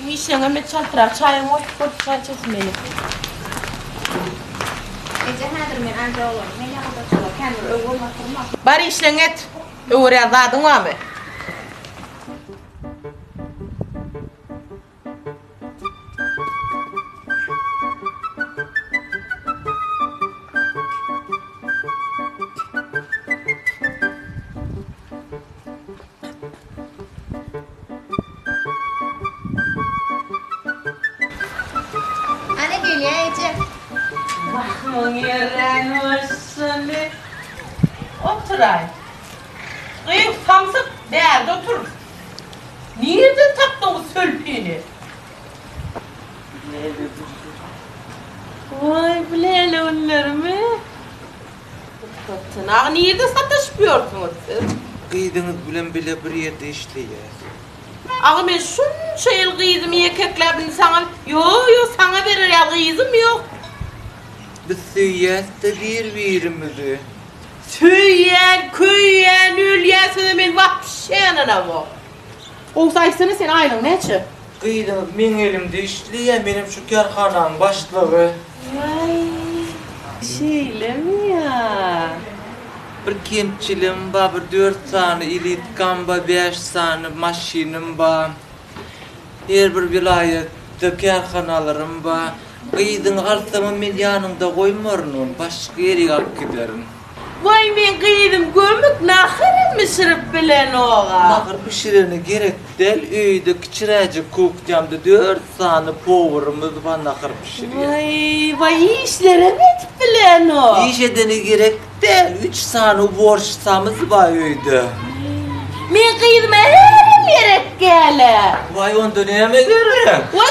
işine met çaltıra çayım ot çay çeşmeli. Ecehadır men anca olur. Men yakada çalar. Kendir öv olmak olmaz. Bari işine et. Öğren dadın var mı? Anne geliyor Ece. Bakın yeren olsun. Oturay. Kıyıp samsık değerli otur. Nereden taktın bu sölpini? Vay bileli onlarımı. Tırnağı nerede satışmıyorsunuz siz? Kıydınız bilen bile bir yerde işleyer. Ağa ben şunca yıl kıydım yekeklerini sana. Yo sana verir ya kıydım yok. Biz süyyes de birbirimizi. Tüyen, küyen, ülyen sözü ben vahşiyanına bu. Olsaysana sen aylın neçi? Kıydınız men elimde işleyen benim şu kerhanam başlığı. Vay, şeyle mi ya? Bir kemçilim var, bir 4 tane ilit gamba, 5 tane maşinim var. Her bir vilayette kerhanalarım var. Kıydın alsamı men yanında koymorun, başka yere kalk giderim. Vay ben kıydım gömük nahırım mı şırıp bilen oğa? Nahır pişireni gerek değil, öyde kiçirecek kukcamda 4 tane power'ımız var nahır pişiriyor. Vay iyi işlere mi bilen o? İş edeni gerek değil, 3 tane borçsamız var öyde. Ben kıydım erim yerek gele. Vay onda neyime görürüm? Vay